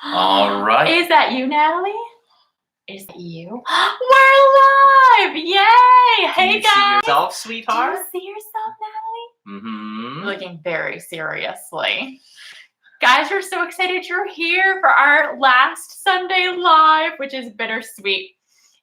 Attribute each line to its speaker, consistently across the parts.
Speaker 1: All right.
Speaker 2: Is that you, Natalie? Is that you? We're live! Yay! Hey,
Speaker 1: Do you
Speaker 2: guys!
Speaker 1: see yourself,
Speaker 2: Do
Speaker 1: sweetheart?
Speaker 2: you see yourself, Natalie?
Speaker 1: Mm-hmm.
Speaker 2: Looking very seriously. Guys, we're so excited you're here for our last Sunday live, which is bittersweet.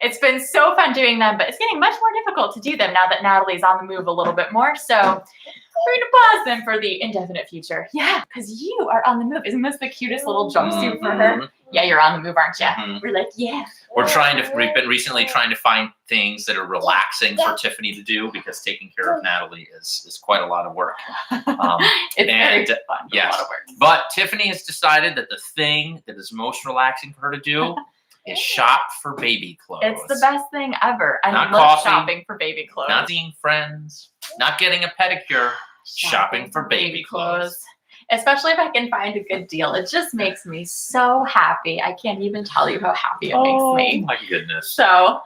Speaker 2: It's been so fun doing them, but it's getting much more difficult to do them now that Natalie's on the move a little bit more. So we're going to pause them for the indefinite future. Yeah, because you are on the move. Isn't this the cutest little jumpsuit for her? Yeah, you're on the move, aren't you? We're like, yeah.
Speaker 1: We've been recently trying to find things that are relaxing for Tiffany to do because taking care of Natalie is quite a lot of work.
Speaker 2: It's very fun, but
Speaker 1: yes.
Speaker 2: a lot of work.
Speaker 1: But Tiffany has decided that the thing that is most relaxing for her to do is shop for baby clothes.
Speaker 2: It's the best thing ever. I
Speaker 1: Not
Speaker 2: love
Speaker 1: coffee,
Speaker 2: shopping for baby clothes.
Speaker 1: Not seeing friends, not getting a pedicure, shopping for baby clothes.
Speaker 2: Especially if I can find a good deal. It just makes me so happy. I can't even tell you how happy it makes me.
Speaker 1: Oh my goodness.
Speaker 2: So,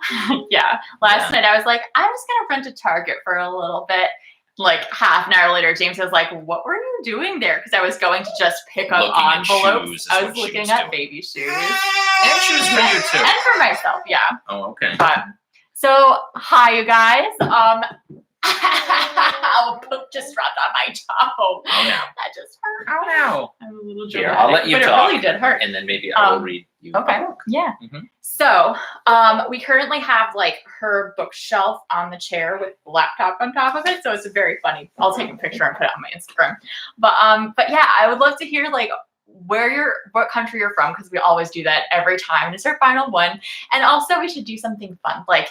Speaker 2: yeah. Last night I was like, I'm just going to run to Target for a little bit. Like half an hour later, James was like, what were you doing there? Because I was going to just pick up envelopes. I was looking at baby shoes.
Speaker 1: And shoes for you too.
Speaker 2: And for myself, yeah.
Speaker 1: Oh, okay.
Speaker 2: But, so, hi, you guys. Poop just dropped on my toe.
Speaker 1: Oh, no.
Speaker 2: That just hurt.
Speaker 1: Oh, no.
Speaker 2: I'm a little
Speaker 1: Here,
Speaker 2: dramatic,
Speaker 1: I'll let you
Speaker 2: but
Speaker 1: talk.
Speaker 2: it really did hurt.
Speaker 1: And then maybe I will read you.
Speaker 2: Okay. Yeah.
Speaker 1: Mm-hmm.
Speaker 2: So, we currently have like her bookshelf on the chair with the laptop on top of it. So it's very funny. I'll take a picture and put it on my Instagram. But yeah, I would love to hear like what country you're from, because we always do that every time. And it's our final one. And also we should do something fun. Like,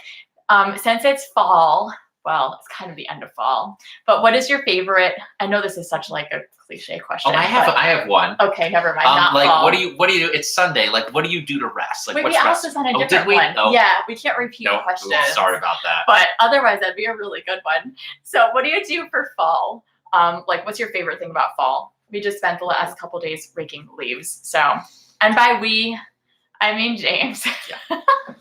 Speaker 2: since it's fall, well, it's kind of the end of fall, but what is your favorite? I know this is such like a cliche question.
Speaker 1: Oh, I have one.
Speaker 2: Okay, never mind. Not
Speaker 1: like
Speaker 2: fall.
Speaker 1: what do you do? It's Sunday. Like, what do you do to rest? Like,
Speaker 2: wait,
Speaker 1: what's
Speaker 2: we
Speaker 1: rest?
Speaker 2: asked this on a
Speaker 1: did
Speaker 2: different
Speaker 1: we?
Speaker 2: one.
Speaker 1: Oh.
Speaker 2: Yeah, we can't repeat
Speaker 1: Nope.
Speaker 2: questions.
Speaker 1: Sorry about that.
Speaker 2: But otherwise, that'd be a really good one. So, what do you do for fall? Like, what's your favorite thing about fall? We just spent the last couple days raking leaves. So, and by we, I mean James.
Speaker 1: Yeah.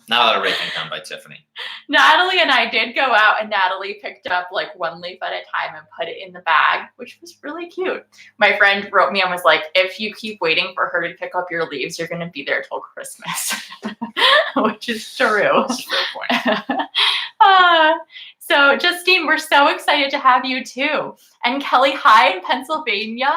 Speaker 1: Not a lot of raking done by Tiffany.
Speaker 2: Natalie and I did go out, and Natalie picked up like one leaf at a time and put it in the bag, which was really cute. My friend wrote me and was like, if you keep waiting for her to pick up your leaves, you're going to be there till Christmas, which is true.
Speaker 1: That's a fair point.
Speaker 2: So Justine, we're so excited to have you too. And Kelly, hi in Pennsylvania,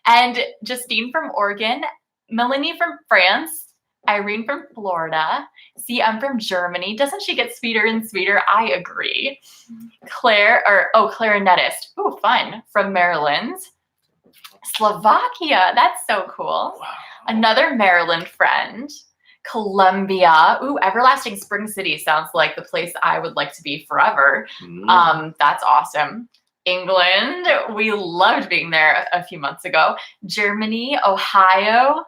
Speaker 2: and Justine from Oregon, Melanie from France, Irene from Florida, CM from Germany. Doesn't she get sweeter and sweeter? I agree. Clarinetist. Ooh, fun. From Maryland. Slovakia. That's so cool.
Speaker 1: Wow.
Speaker 2: Another Maryland friend. Colombia. Ooh, Everlasting Spring City sounds like the place I would like to be forever. That's awesome. England. We loved being there a few months ago. Germany, Ohio,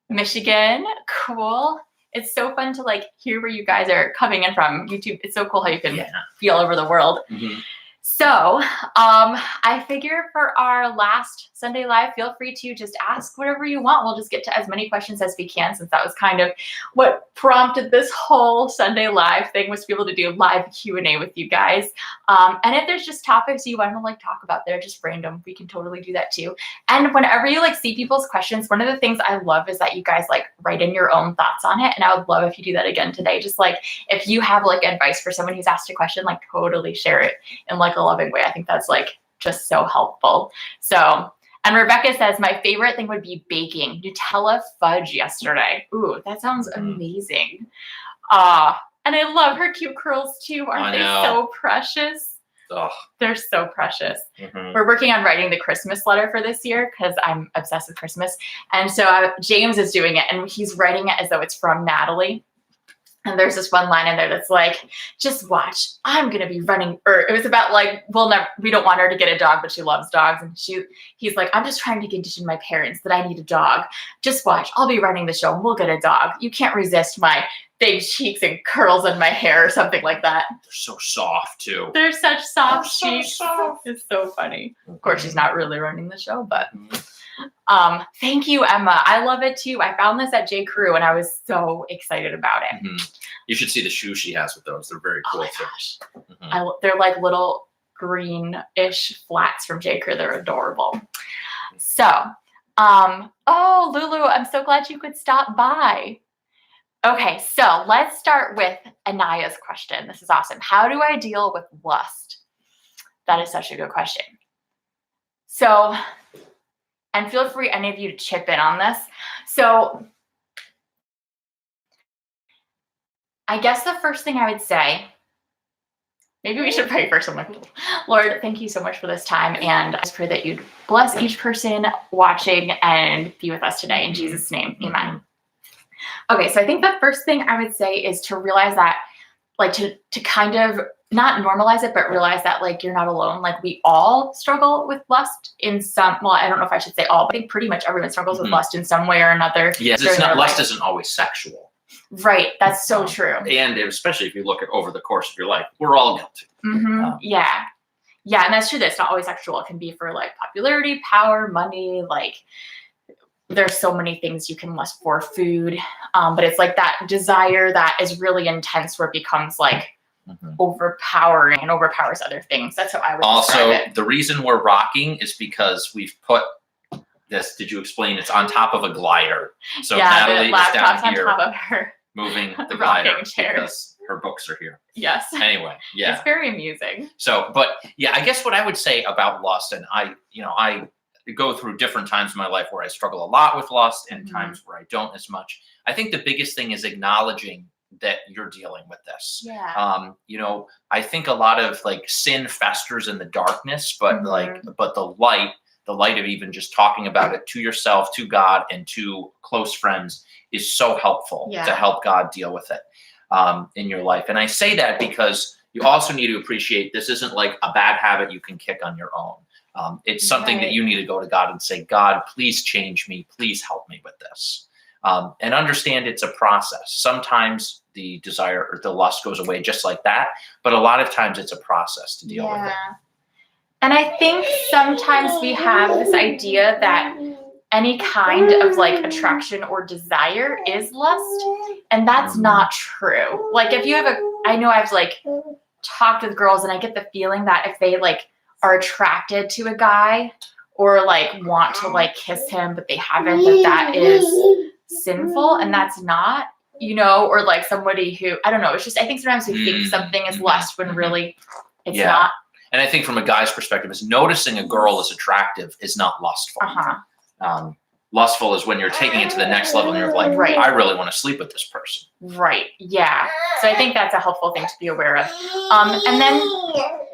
Speaker 2: Michigan. Cool. It's so fun to like hear where you guys are coming in from. YouTube, it's so cool how you can be all over the world. Mm-hmm. So I figure for our last Sunday live, feel free to just ask whatever you want. We'll just get to as many questions as we can, since that was kind of what prompted this whole Sunday live thing, was to be able to do live Q&A with you guys. And if there's just topics you want to like talk about, they're just random, we can totally do that too. And whenever you like see people's questions, one of the things I love is that you guys like write in your own thoughts on it. And I would love if you do that again today. Just like if you have like advice for someone who's asked a question, like totally share it in like a loving way. I think that's like just so helpful. So, and Rebecca says, my favorite thing would be baking Nutella fudge yesterday. Ooh, that sounds amazing. And I love her cute curls too. Aren't they so precious?
Speaker 1: Oh.
Speaker 2: They're so precious.
Speaker 1: Mm-hmm.
Speaker 2: We're working on writing the Christmas letter for this year because I'm obsessed with Christmas. And so James is doing it, and he's writing it as though it's from Natalie. And there's this one line in there that's like, just watch, I'm going to be running. Or it was about like, we don't want her to get a dog, but she loves dogs. And he's like, I'm just trying to condition my parents that I need a dog. Just watch, I'll be running the show and we'll get a dog. You can't resist my big cheeks and curls in my hair or something like that.
Speaker 1: They're so soft too.
Speaker 2: They're such soft cheeks.
Speaker 1: So soft.
Speaker 2: It's so funny. Of course, she's not really running the show, but thank you, Emma. I love it too. I found this at J. Crew and I was so excited about it.
Speaker 1: Mm-hmm. You should see the shoes she has with those. They're very cool.
Speaker 2: Oh my gosh. Mm-hmm. They're like little green-ish flats from J. Crew. They're adorable. So Oh, Lulu, I'm so glad you could stop by. Okay, so let's start with Anaya's question. This is awesome. How do I deal with lust? That is such a good question. So, and feel free, any of you, to chip in on this. So, I guess the first thing I would say, maybe we should pray first. I'm like, Lord, thank you so much for this time. And I just pray that you'd bless each person watching and be with us today. In Jesus' name, amen. Okay, so I think the first thing I would say is to realize that, like, to kind of not normalize it, but realize that, like, you're not alone. Like, we all struggle with lust in some, well, I don't know if I should say all, but I think pretty much everyone struggles with lust in some way or another.
Speaker 1: Yes, it's not, lust isn't always sexual.
Speaker 2: Right, that's so true.
Speaker 1: And especially if you look at over the course of your life, we're all guilty.
Speaker 2: Yeah. Yeah, and that's true. That's not always sexual. It can be for, like, popularity, power, money, like, there's so many things you can lust for, food. But it's like that desire that is really intense where it becomes like overpowering and overpowers other things. That's how I would describe it.
Speaker 1: The reason we're rocking is because we've put this, did you explain? It's on top of a glider. So Natalie is down here on top of her moving the glider because her books are here.
Speaker 2: Yes.
Speaker 1: Anyway, yeah.
Speaker 2: It's very amusing.
Speaker 1: So, but yeah, I guess what I would say about lust, and I go through different times in my life where I struggle a lot with lust and times where I don't as much. I think the biggest thing is acknowledging that you're dealing with this.
Speaker 2: Yeah.
Speaker 1: I think a lot of like sin festers in the darkness, but but the light of even just talking about it to yourself, to God, and to close friends is so helpful to help God deal with it in your life. And I say that because you also need to appreciate this isn't like a bad habit you can kick on your own. It's something that you need to go to God and say, God, please change me. Please help me with this. And understand it's a process. Sometimes the desire or the lust goes away just like that. But a lot of times it's a process to deal with it.
Speaker 2: And I think sometimes we have this idea that any kind of like attraction or desire is lust. And that's not true. Like if you have I know I've like talked with girls and I get the feeling that if they like are attracted to a guy or like want to like kiss him, but they haven't, that is sinful, and that's not, or like somebody who, I don't know, it's just, I think sometimes we think something is lust when really it's not.
Speaker 1: And I think from a guy's perspective is noticing a girl is attractive is not lustful. Lustful is when you're taking it to the next level and you're like, I really want to sleep with this person.
Speaker 2: Right. Yeah. So I think that's a helpful thing to be aware of. And then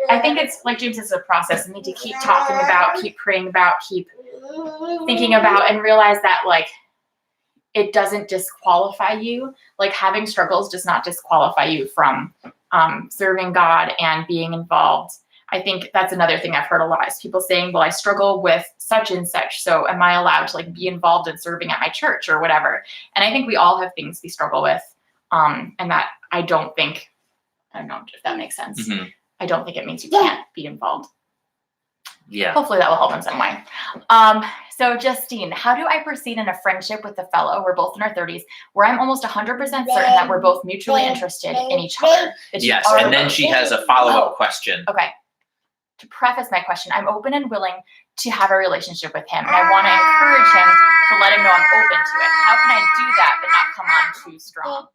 Speaker 2: I think it's like James says, a process. You need to keep talking about, keep praying about, keep thinking about, and realize that like it doesn't disqualify you. Like having struggles does not disqualify you from serving God and being involved. I think that's another thing I've heard a lot is people saying, well, I struggle with such and such, so am I allowed to like be involved in serving at my church or whatever? And I think we all have things we struggle with. And that I don't know if that makes sense. I don't think it means you can't be involved.
Speaker 1: Yeah.
Speaker 2: Hopefully that will help in some way. So Justine, how do I proceed in a friendship with a fellow? We're both in our 30s, where I'm almost 100% certain that we're both mutually interested in each other.
Speaker 1: Yes, and then she has a follow-up question.
Speaker 2: Okay. To preface my question, I'm open and willing to have a relationship with him, and I want to encourage him to let him know I'm open to it. How can I do that but not come on too strong?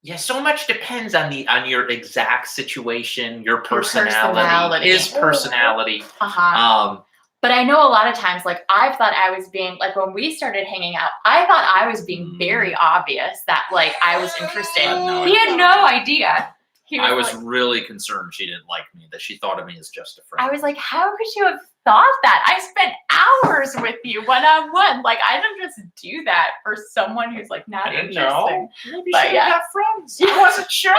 Speaker 1: Yeah, so much depends on your exact situation, your personality, his personality.
Speaker 2: But I know a lot of times, like I've thought I was being like when we started hanging out, I thought I was being very obvious that like I was interested. He had no idea.
Speaker 1: I was really concerned she didn't like me, that she thought of me as just a friend.
Speaker 2: I was like, how could you have thought that? I spent hours with you one-on-one. Like, I don't just do that for someone who's like not interested.
Speaker 1: Know. Maybe she got friends. I wasn't sure.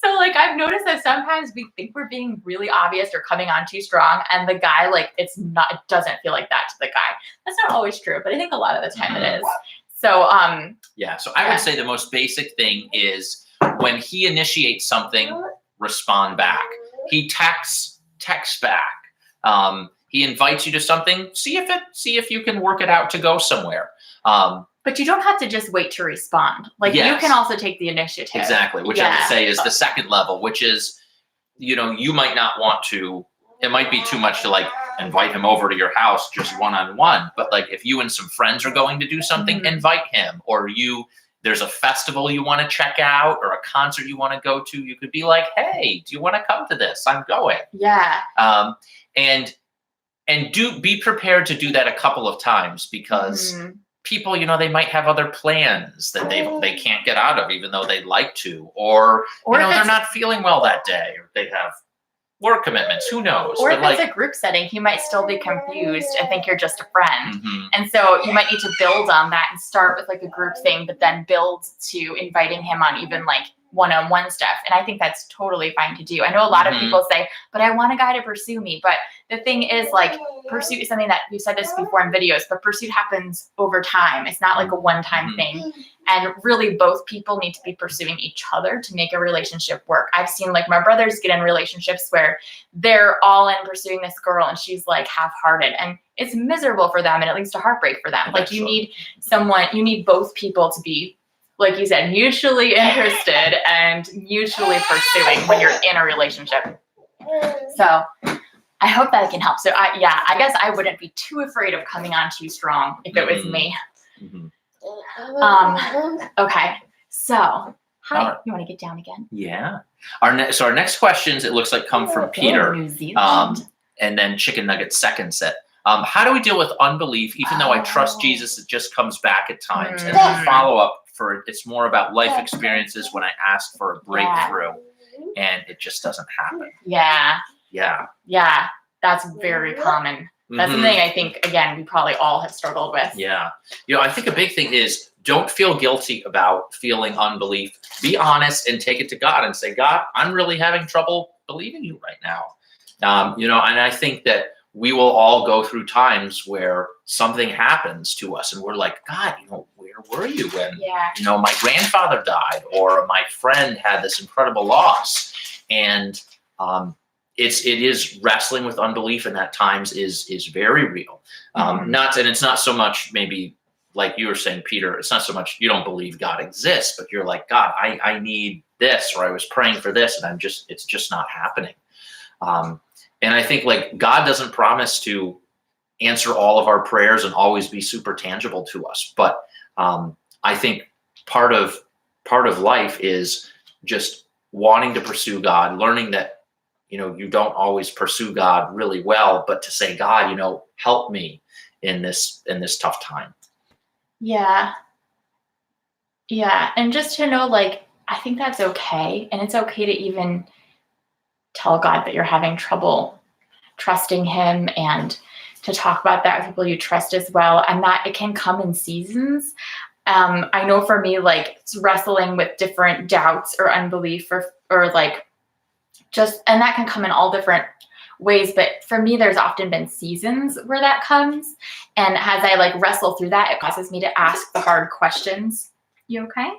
Speaker 2: So like, I've noticed that sometimes we think we're being really obvious or coming on too strong, and the guy, like, it doesn't feel like that to the guy. That's not always true, but I think a lot of the time it is. So,
Speaker 1: so I would say the most basic thing is when he initiates something, respond back. He texts back. He invites you to something. See if you can work it out to go somewhere.
Speaker 2: But you don't have to just wait to respond. Like you can also take the initiative.
Speaker 1: Exactly, which I would say is the second level, which is, you might not want to. It might be too much to like invite him over to your house just one-on-one. But like if you and some friends are going to do something, invite him. Or there's a festival you want to check out or a concert you want to go to, you could be like, hey, do you want to come to this? I'm going.
Speaker 2: Yeah.
Speaker 1: And be prepared to do that a couple of times, because people, they might have other plans that they can't get out of, even though they'd like to, or they're not feeling well that day, or they have work commitments, who knows?
Speaker 2: Or if it's a group setting, he might still be confused and think you're just a friend. And so you might need to build on that and start with like a group thing, but then build to inviting him on even like one-on-one stuff. And I think that's totally fine to do. I know a lot of people say, but I want a guy to pursue me. But the thing is, like, pursuit is something that you said this before in videos, but pursuit happens over time. It's not like a one-time thing. And really both people need to be pursuing each other to make a relationship work. I've seen like my brothers get in relationships where they're all in pursuing this girl and she's like half-hearted, and it's miserable for them and it leads to heartbreak for them. Like you need both people to be, like you said, mutually interested and mutually pursuing when you're in a relationship. So I hope that can help. So I guess I wouldn't be too afraid of coming on too strong if it was me. Okay. So hi, you want to get down again?
Speaker 1: Yeah. Our next questions, it looks like, come from Peter.
Speaker 2: New Zealand.
Speaker 1: And then Chicken Nugget seconds it. How do we deal with unbelief? Even though I trust Jesus, it just comes back at times. And the follow-up it's more about life experiences when I ask for a breakthrough and it just doesn't happen.
Speaker 2: Yeah. That's very common. That's the thing I think, again, we probably all have struggled with.
Speaker 1: Yeah. I think a big thing is don't feel guilty about feeling unbelief. Be honest and take it to God and say, God, I'm really having trouble believing you right now. And I think that we will all go through times where something happens to us and we're like, God, where were you when, my grandfather died or my friend had this incredible loss? And it is wrestling with unbelief, and at times is very real. And it's not so much maybe like you were saying, Peter, it's not so much you don't believe God exists, but you're like, God, I need this, or I was praying for this and it's just not happening. And I think like God doesn't promise to answer all of our prayers and always be super tangible to us. But I think part of life is just wanting to pursue God, learning that, you don't always pursue God really well, but to say, God, help me in this tough time.
Speaker 2: Yeah. And just to know, like, I think that's okay. And it's okay to even tell God that you're having trouble trusting him and to talk about that with people you trust as well. And that it can come in seasons. I know for me, like, it's wrestling with different doubts or unbelief or like and that can come in all different ways. But for me, there's often been seasons where that comes. And as I like wrestle through that, it causes me to ask the hard questions. You okay?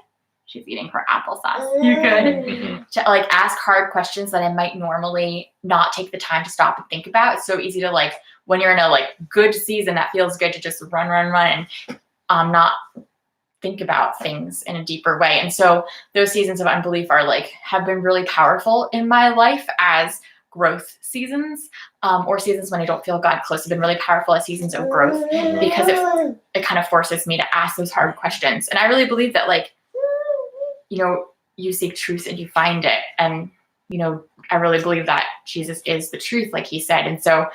Speaker 2: She's eating her applesauce. You good? To like ask hard questions that I might normally not take the time to stop and think about. It's so easy to like, when you're in a like good season that feels good, to just run and not think about things in a deeper way. And so those seasons of unbelief have been really powerful in my life as growth seasons, or seasons when I don't feel God close have been really powerful as seasons of growth, because it kind of forces me to ask those hard questions. And I really believe that you seek truth and you find it. And, I really believe that Jesus is the truth, like he said. And so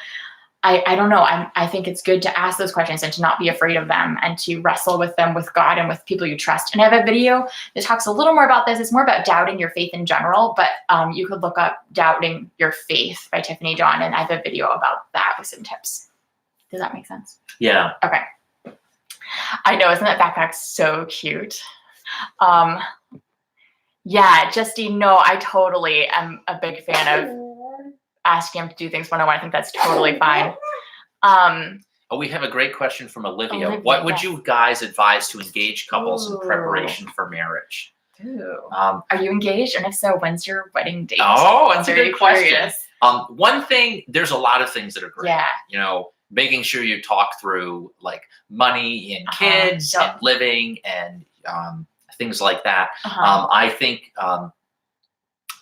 Speaker 2: I don't know. I think it's good to ask those questions and to not be afraid of them and to wrestle with them with God and with people you trust. And I have a video that talks a little more about this. It's more about doubting your faith in general, but you could look up Doubting Your Faith by Tiffany Dawn. And I have a video about that with some tips. Does that make sense?
Speaker 1: Yeah.
Speaker 2: Okay. I know. Isn't that backpack so cute? Justine, no, I totally am a big fan of asking him to do things one-on-one. I think that's totally fine.
Speaker 1: We have a great question from Olivia. What would you guys advise to engaged couples in preparation for marriage?
Speaker 2: Are you engaged? And if so, when's your wedding date?
Speaker 1: That's a good question. One thing, there's a lot of things that are great. Making sure you talk through like money and kids and living and things like that. I think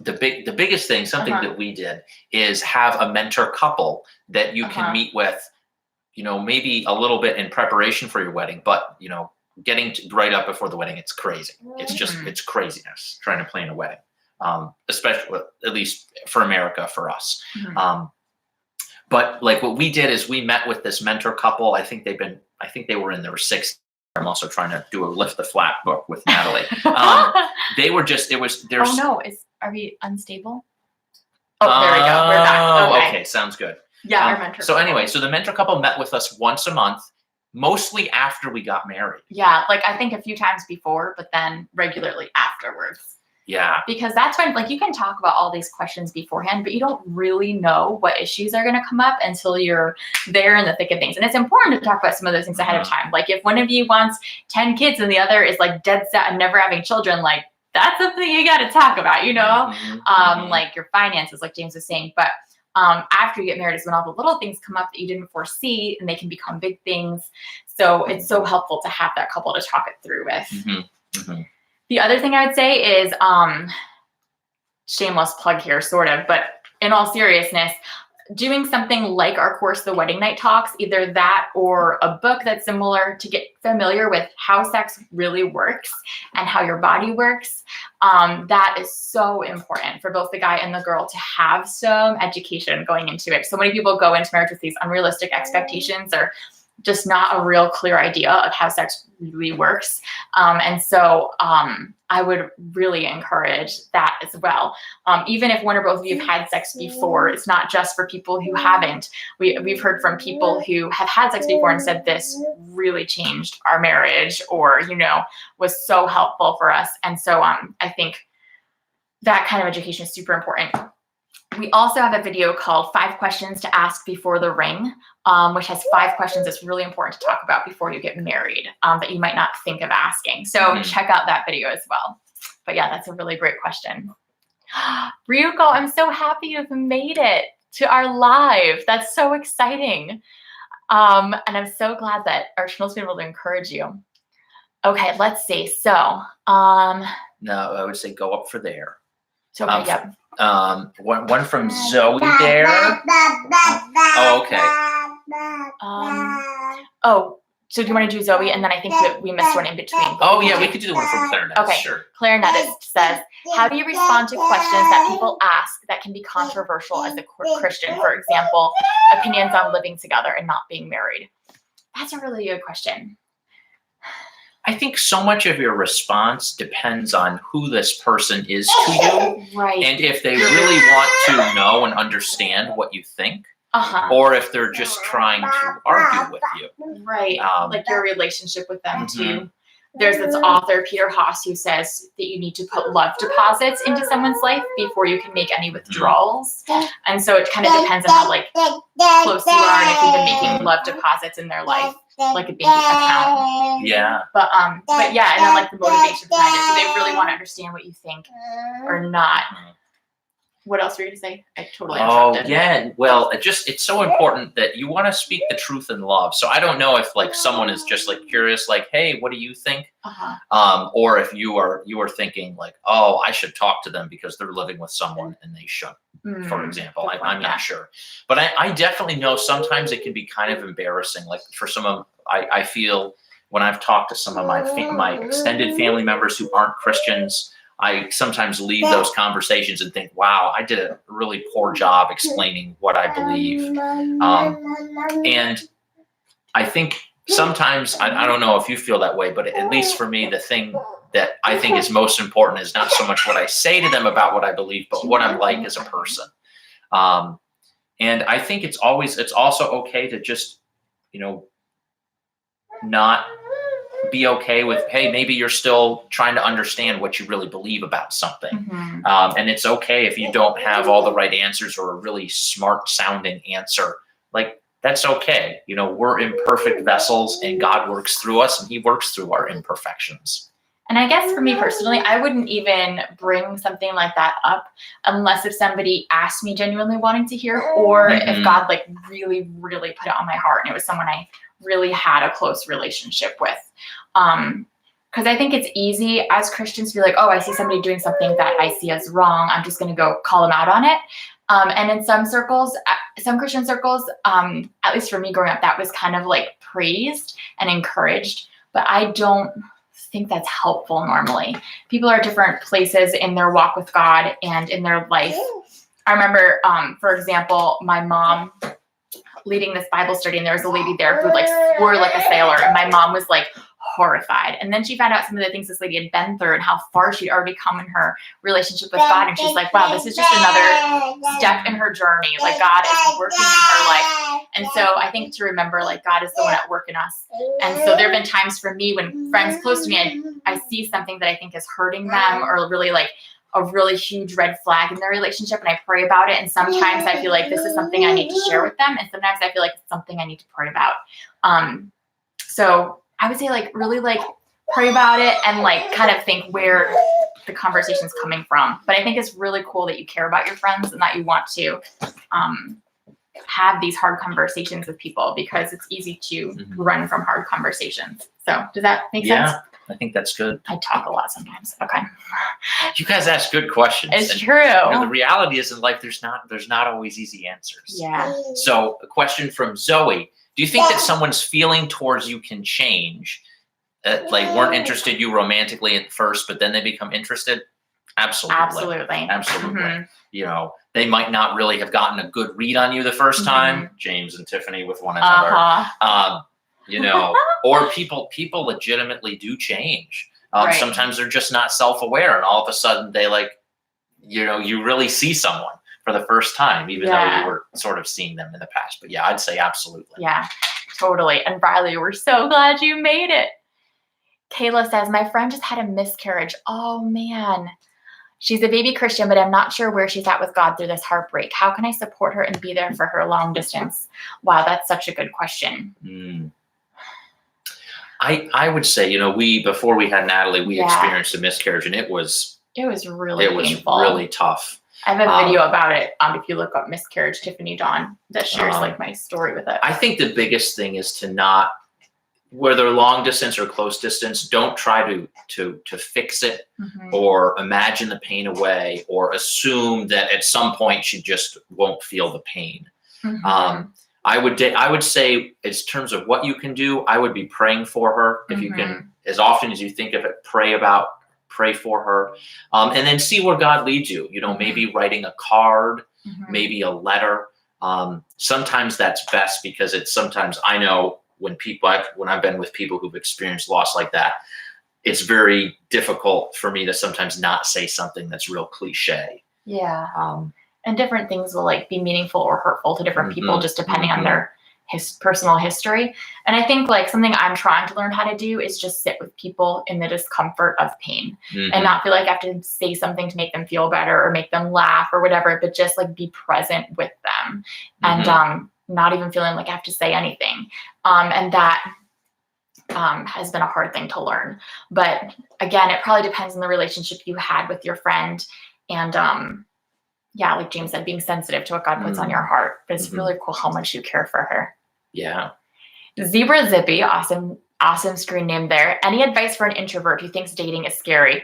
Speaker 1: the biggest thing, something that we did, is have a mentor couple that you can meet with, maybe a little bit in preparation for your wedding, but getting right up before the wedding, it's crazy. It's just it's craziness trying to plan a wedding, especially at least for America, for us. But like what we did is we met with this mentor couple. I think they were in their 60s. I'm also trying to do a lift the flat book with Natalie. They were just,
Speaker 2: oh no, are we unstable? Oh, there we go. We're back.
Speaker 1: Okay, sounds good.
Speaker 2: Yeah, our mentor
Speaker 1: So
Speaker 2: couple.
Speaker 1: anyway, so the mentor couple met with us once a month, mostly after we got married.
Speaker 2: Yeah, like I think a few times before, but then regularly afterwards.
Speaker 1: Yeah.
Speaker 2: Because that's when, like, you can talk about all these questions beforehand, but you don't really know what issues are going to come up until you're there in the thick of things. And it's important to talk about some of those things ahead of time. Like if one of you wants 10 kids and the other is like dead set on never having children, like that's something you got to talk about, like your finances, like James was saying. But after you get married is when all the little things come up that you didn't foresee, and they can become big things. So it's so helpful to have that couple to talk it through with. The other thing I would say is, shameless plug here, sort of, but in all seriousness, doing something like our course, The Wedding Night Talks, either that or a book that's similar, to get familiar with how sex really works and how your body works. That is so important for both the guy and the girl to have some education going into it. So many people go into marriage with these unrealistic expectations, or just not a real clear idea of how sex really works. And so I would really encourage that as well. Even if one or both of you have had sex before, it's not just for people who haven't. We've heard from people who have had sex before and said this really changed our marriage, or, was so helpful for us. And so I think that kind of education is super important. We also have a video called 5 Questions to Ask Before the Ring, which has 5 questions that's really important to talk about before you get married, that you might not think of asking. So check out that video as well. But yeah, that's a really great question. Ryuko, I'm so happy you've made it to our live. That's so exciting. And I'm so glad that Archibald's been able to encourage you. Okay, let's see. So,
Speaker 1: no, I would say go up for there.
Speaker 2: So, yep.
Speaker 1: One from Zoe there. Oh, okay.
Speaker 2: So do you want to do Zoe? And then I think that we missed one in between.
Speaker 1: Oh, yeah, we could do the one from Clarinetist.
Speaker 2: Okay,
Speaker 1: sure.
Speaker 2: Clarinetist says, how do you respond to questions that people ask that can be controversial as a Christian? For example, opinions on living together and not being married. That's a really good question.
Speaker 1: I think so much of your response depends on who this person is to you.
Speaker 2: Right.
Speaker 1: And if they really want to know and understand what you think, or if they're just trying to argue with you.
Speaker 2: Right. Like your relationship with them too. There's this author, Peter Haas, who says that you need to put love deposits into someone's life before you can make any withdrawals. And so it kind of depends on how close you are, and if you've been making love deposits in their life, like a bank account.
Speaker 1: Yeah.
Speaker 2: But yeah, and then the motivation behind it. Do they really want to understand what you think or not? What else were you going to say? I totally interrupted.
Speaker 1: Oh, yeah. Well, it's so important that you want to speak the truth in love. So I don't know if someone is just curious, hey, what do you think? Or if you are thinking oh, I should talk to them because they're living with someone and they shouldn't, for example. I'm not sure. But I definitely know sometimes it can be kind of embarrassing. For some of, I feel when I've talked to some of my extended family members who aren't Christians, I sometimes leave those conversations and think, wow, I did a really poor job explaining what I believe. And I think sometimes, I don't know if you feel that way, but at least for me, the thing that I think is most important is not so much what I say to them about what I believe, but what I'm like as a person. And I think it's also okay to just, not be okay with, hey, maybe you're still trying to understand what you really believe about something. And it's okay if you don't have all the right answers or a really smart sounding answer. That's okay. We're imperfect vessels and God works through us, and he works through our imperfections.
Speaker 2: And I guess for me personally, I wouldn't even bring something like that up unless if somebody asked me genuinely wanting to hear, or if God really, really put it on my heart and it was someone I really had a close relationship with. because I think it's easy as Christians to be like, oh, I see somebody doing something that I see as wrong. I'm just going to go call them out on it. And in some circles, some Christian circles, at least for me growing up, that was kind of like praised and encouraged. But I don't think that's helpful normally. People are at different places in their walk with God and in their life. I remember, for example, my mom leading this Bible study, and there was a lady there who like swore like a sailor, and my mom was like horrified. And then she found out some of the things this lady had been through and how far she'd already come in her relationship with God. And she's like, wow, this is just another step in her journey. Like God is working in her life. And so I think to remember, like, God is the one at work in us. And so there have been times for me when friends close to me, I see something that I think is hurting them, or really like a really huge red flag in their relationship, and I pray about it. And sometimes I feel like this is something I need to share with them, and sometimes I feel like it's something I need to pray about. So I would say like really like pray about it and like kind of think where the conversation's coming from. But I think it's really cool that you care about your friends and that you want to have these hard conversations with people, because it's easy to run from hard conversations. So does that make sense?
Speaker 1: I think that's good.
Speaker 2: I talk a lot sometimes. Okay.
Speaker 1: You guys ask good questions.
Speaker 2: It's
Speaker 1: and,
Speaker 2: true.
Speaker 1: The reality is in life, there's not always easy answers.
Speaker 2: Yeah.
Speaker 1: So a question from Zoe: do you think that someone's feeling towards you can change? Like weren't interested you romantically at first, but then they become interested? Absolutely. You know, they might not really have gotten a good read on you the first time. James and Tiffany with one another. You know, or people legitimately do change.
Speaker 2: Right.
Speaker 1: Sometimes they're just not self-aware, and all of a sudden they like, you know, you really see someone for the first time, even though you were sort of seeing them in the past. But yeah, I'd say absolutely.
Speaker 2: Yeah, totally. And Riley, we're so glad you made it. Kayla says, my friend just had a miscarriage. Oh man. She's a baby Christian, but I'm not sure where she's at with God through this heartbreak. How can I support her and be there for her long distance? Wow, that's such a good question.
Speaker 1: I would say, you know, before we had Natalie, we experienced a miscarriage, and it was
Speaker 2: really painful.
Speaker 1: Really tough.
Speaker 2: I have a video about it. If you look up miscarriage, Tiffany Dawn, that shares like my story with it. I
Speaker 1: think the biggest thing is to not, whether long distance or close distance, don't try to fix it or imagine the pain away or assume that at some point she just won't feel the pain. I would say, in terms of what you can do, I would be praying for her. If you can, as often as you think of it, pray for her, and then see where God leads you. You know, maybe writing a card, maybe a letter. Sometimes that's best, because it's sometimes, I know when I've been with people who've experienced loss like that, it's very difficult for me to sometimes not say something that's real cliche.
Speaker 2: Yeah. And different things will like be meaningful or hurtful to different people, just depending on their personal history. And I think like something I'm trying to learn how to do is just sit with people in the discomfort of pain and not feel like I have to say something to make them feel better or make them laugh or whatever, but just like be present with them and not even feeling like I have to say anything. And that has been a hard thing to learn. But again, it probably depends on the relationship you had with your friend. And yeah, like James said, being sensitive to what God puts on your heart. But it's really cool how much you care for her.
Speaker 1: Yeah.
Speaker 2: Zebra Zippy, awesome screen name there. Any advice for an introvert who thinks dating is scary?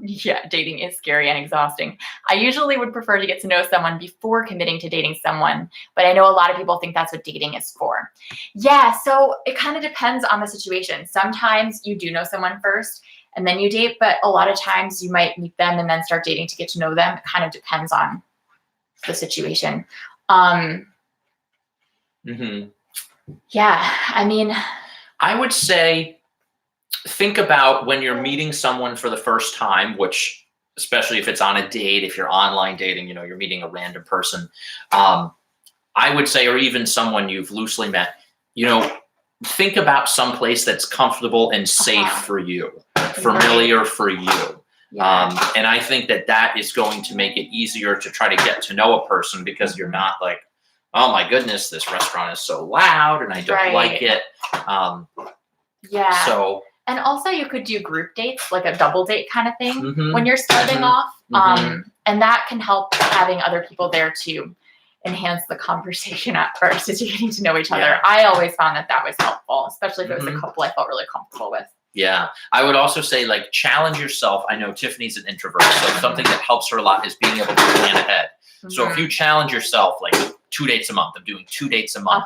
Speaker 2: Yeah, dating is scary and exhausting. I usually would prefer to get to know someone before committing to dating someone, but I know a lot of people think that's what dating is for. Yeah, so it kind of depends on the situation. Sometimes you do know someone first and then you date, but a lot of times you might meet them and then start dating to get to know them. It kind of depends on the situation. Yeah, I mean,
Speaker 1: I would say think about when you're meeting someone for the first time, which, especially if it's on a date, if you're online dating, you know, you're meeting a random person. I would say, or even someone you've loosely met, you know, think about some place that's comfortable and safe for you, familiar for you. Yeah. And I think that is going to make it easier to try to get to know a person, because you're not like, oh my goodness, this restaurant is so loud and I don't like it.
Speaker 2: Yeah.
Speaker 1: So,
Speaker 2: and also you could do group dates, like a double date kind of thing when you're starting off. And that can help, having other people there to enhance the conversation at first as you're getting to know each other. I always found that was helpful, especially if it was a couple I felt really comfortable with.
Speaker 1: Yeah. I would also say, like, challenge yourself. I know Tiffany's an introvert, so something that helps her a lot is being able to plan ahead. So if you challenge yourself, like 2 dates a month, I'm doing 2 dates a month,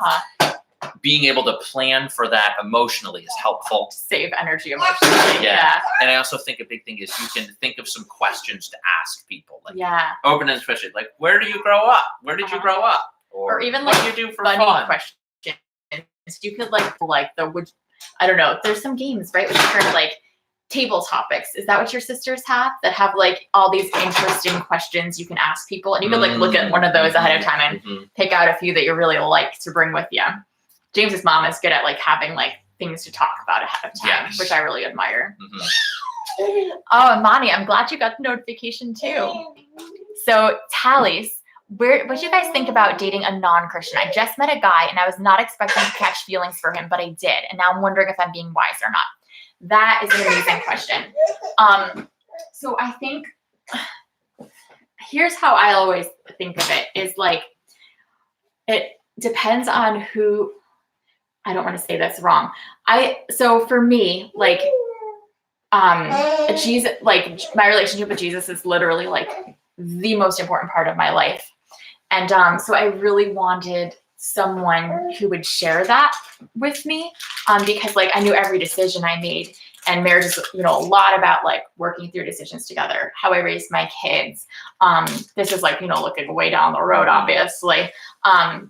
Speaker 1: being able to plan for that emotionally is helpful.
Speaker 2: Save energy emotionally. Yeah.
Speaker 1: And I also think a big thing is you can think of some questions to ask people. Like, open-ended question, like, where do you grow up? Where did you grow up?
Speaker 2: Or even
Speaker 1: what
Speaker 2: like
Speaker 1: do you do for
Speaker 2: funny
Speaker 1: fun?
Speaker 2: questions. You could like the would, I don't know. There's some games, right, which are kind of like table topics. Is that what your sisters have? That have like all these interesting questions you can ask people, and you could like look at one of those ahead of time and pick out a few that you really like to bring with you. James's mom is good at like having like things to talk about ahead of time, which I really admire. Oh, and Monty, I'm glad you got the notification too. So Tallies, what do you guys think about dating a non-Christian? I just met a guy and I was not expecting to catch feelings for him, but I did. And now I'm wondering if I'm being wise or not. That is an amazing question. So I think here's how I always think of it is like, it depends on who. I don't want to say this wrong. So for me, like, Jesus, like my relationship with Jesus is literally like the most important part of my life. And so I really wanted someone who would share that with me, because like I knew every decision I made, and marriage is, you know, a lot about like working through decisions together, how I raised my kids. This is like, you know, looking way down the road, obviously.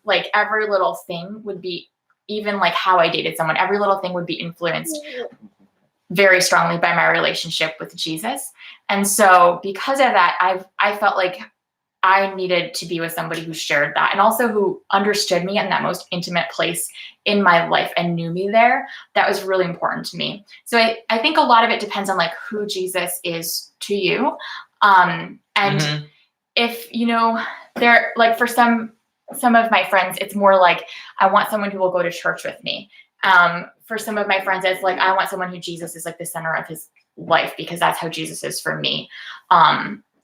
Speaker 2: Like every little thing would be, even like how I dated someone, every little thing would be influenced very strongly by my relationship with Jesus. And so because of that, I felt like I needed to be with somebody who shared that, and also who understood me in that most intimate place in my life and knew me there. That was really important to me. So I think a lot of it depends on like who Jesus is to you. And if, you know, they're like, for some of my friends, it's more like, I want someone who will go to church with me. For some of my friends, it's like, I want someone who Jesus is like the center of his life, because that's how Jesus is for me.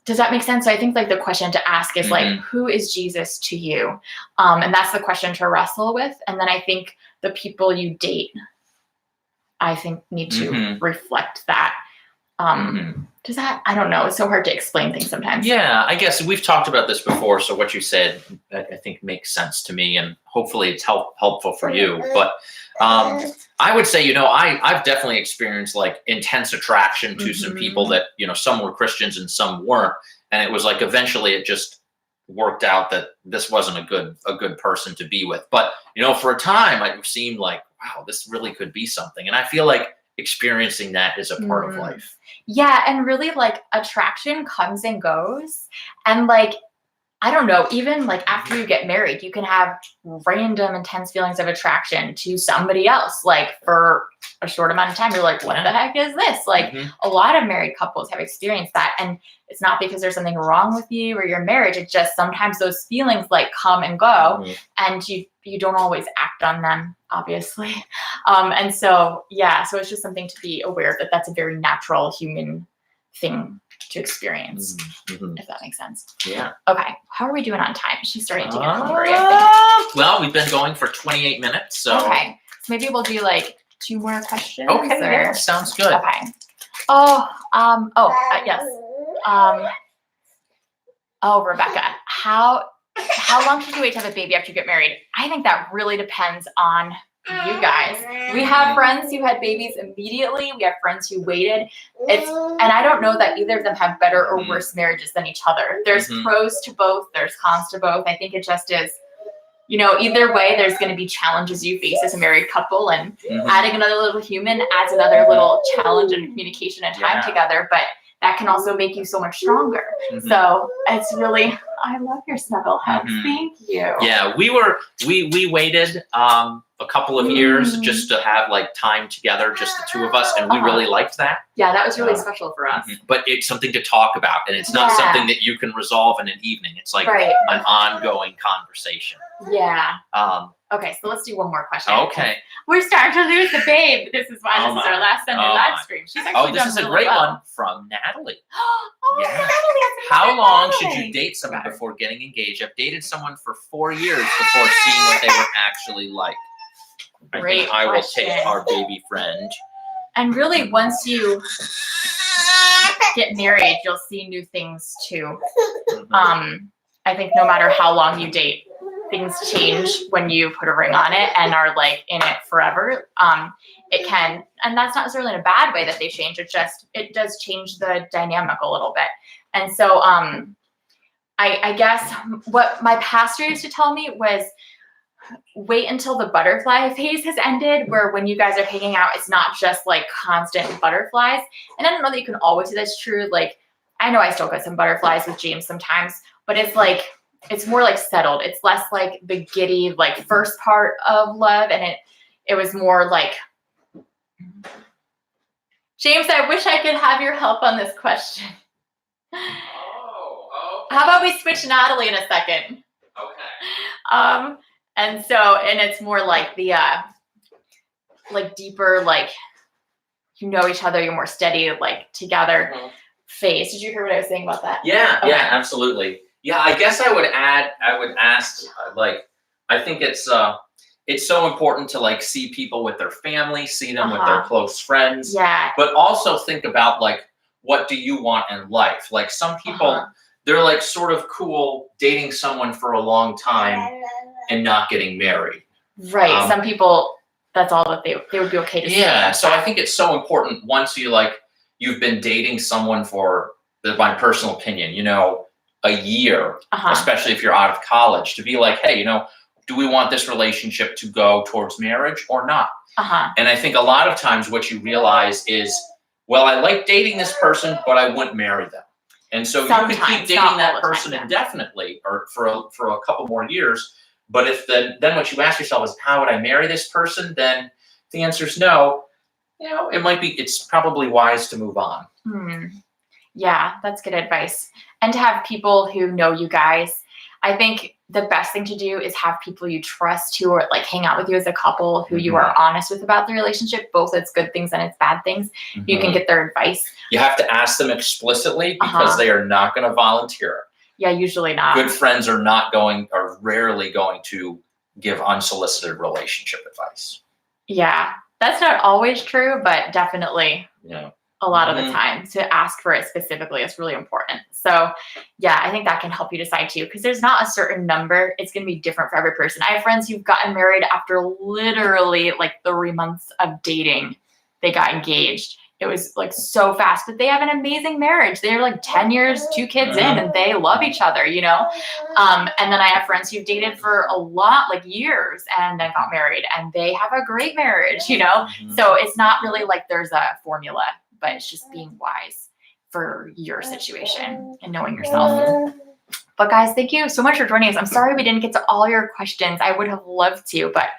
Speaker 2: Does that make sense? So I think like the question to ask is like, who is Jesus to you? And that's the question to wrestle with. And then I think the people you date, I think, need to reflect that. Does that, I don't know. It's so hard to explain things sometimes.
Speaker 1: Yeah, I guess we've talked about this before. So what you said, I think makes sense to me, and hopefully it's helpful for you. But I would say, you know, I've definitely experienced like intense attraction to some people that, you know, some were Christians and some weren't. And it was like, eventually it just worked out that this wasn't a good person to be with. But, you know, for a time it seemed like, wow, this really could be something. And I feel like experiencing that is a part of life.
Speaker 2: Yeah. And really like attraction comes and goes. And like, I don't know, even like after you get married, you can have random intense feelings of attraction to somebody else. Like for a short amount of time, you're like, what the heck is this? Like a lot of married couples have experienced that. And it's not because there's something wrong with you or your marriage. It's just sometimes those feelings like come and go, and you don't always act on them, obviously. And so, yeah, so it's just something to be aware of, that that's a very natural human thing to experience, if that makes sense.
Speaker 1: Yeah.
Speaker 2: Okay. How are we doing on time? She's starting to get hungry, I think.
Speaker 1: Well, we've been going for 28 minutes, so.
Speaker 2: Okay. So maybe we'll do like 2 more questions.
Speaker 1: Okay, yeah, sounds good.
Speaker 2: Okay. Yes. Rebecca, how long should you wait to have a baby after you get married? I think that really depends on you guys. We have friends who had babies immediately. We have friends who waited. And I don't know that either of them have better or worse marriages than each other. There's pros to both. There's cons to both. I think it just is, you know, either way, there's going to be challenges you face as a married couple, and adding another little human adds another little challenge and communication and time together. But that can also make you so much stronger. So it's really, I love your snuggle hugs. Thank you.
Speaker 1: Yeah, we waited a couple of years just to have like time together, just the two of us, and we really liked that.
Speaker 2: Yeah, that was really special for us.
Speaker 1: But it's something to talk about, and it's not something that you can resolve in an evening. It's like an ongoing conversation.
Speaker 2: Yeah. Okay, so let's do one more question.
Speaker 1: Okay.
Speaker 2: We're starting to lose the babe. This is why this is our last Sunday live stream. She's actually
Speaker 1: this is a great one from Natalie.
Speaker 2: Natalie,
Speaker 1: how long should you date someone before getting engaged? I've dated someone for 4 years before seeing what they were actually like. I think I will take our baby friend.
Speaker 2: And really, once you get married, you'll see new things too. I think no matter how long you date, things change when you put a ring on it and are like in it forever. It can, and that's not necessarily in a bad way that they change. It does change the dynamic a little bit. And so I guess what my pastor used to tell me was, wait until the butterfly phase has ended, where when you guys are hanging out, it's not just like constant butterflies. And I don't know that you can always say that's true. Like, I know I still get some butterflies with James sometimes, but it's like, it's more like settled. It's less like the giddy, like first part of love. And it was more like, James, I wish I could have your help on this question.
Speaker 1: Oh, okay.
Speaker 2: How about we switch Natalie in a second?
Speaker 1: Okay.
Speaker 2: And so, and it's more like the, like deeper, like, you know each other, you're more steady, like together phase. Did you hear what I was saying about that?
Speaker 1: Yeah,
Speaker 2: Okay.
Speaker 1: yeah, absolutely. Yeah, I guess I would ask, like, I think it's so important to like see people with their family, see them with their close friends.
Speaker 2: Yeah.
Speaker 1: But also think about like, what do you want in life? Like some people, they're like sort of cool dating someone for a long time and not getting married.
Speaker 2: Right. Some people, that's all that they would be okay to say.
Speaker 1: Yeah. So I think it's so important once you've been dating someone for, my personal opinion, you know, a year, especially if you're out of college, to be like, hey, you know, do we want this relationship to go towards marriage or not? And I think a lot of times what you realize is, well, I like dating this person, but I wouldn't marry them. And so you could keep dating that person indefinitely or for a couple more years. But if then what you ask yourself is, how would I marry this person? Then the answer is no. You know, it's probably wise to move on.
Speaker 2: Yeah, that's good advice. And to have people who know you guys. I think the best thing to do is have people you trust who are like hang out with you as a couple, who you are honest with about the relationship, both its good things and its bad things. You can get their advice.
Speaker 1: You have to ask them explicitly because they are not going to volunteer.
Speaker 2: Yeah, usually not.
Speaker 1: Good friends are rarely going to give unsolicited relationship advice. Yeah.
Speaker 2: That's not always true, but definitely.
Speaker 1: Yeah.
Speaker 2: A lot of the time to ask for it specifically is really important. So yeah, I think that can help you decide too, because there's not a certain number. It's going to be different for every person. I have friends who've gotten married after literally like 3 months of dating. They got engaged. It was like so fast, but they have an amazing marriage. They're like 10 years, 2 kids in, and they love each other, you know? And then I have friends who've dated for a lot, like years, and then got married, and they have a great marriage, you know? So it's not really like there's a formula, but it's just being wise for your situation and knowing yourself. But guys, thank you so much for joining us. I'm sorry we didn't get to all your questions. I would have loved to, but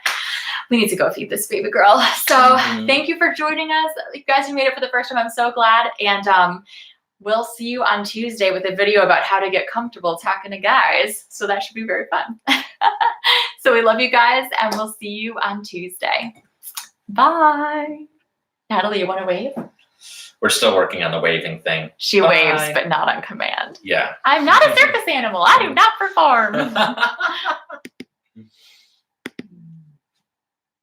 Speaker 2: we need to go feed this baby girl. So thank you for joining us. You guys who made it for the first time, I'm so glad. And we'll see you on Tuesday with a video about how to get comfortable talking to guys. So that should be very fun. So we love you guys, and we'll see you on Tuesday. Bye. Natalie, you want to wave?
Speaker 1: We're still working on the waving thing.
Speaker 2: She waves, but not on command.
Speaker 1: Yeah.
Speaker 2: I'm not a circus animal. I do not perform.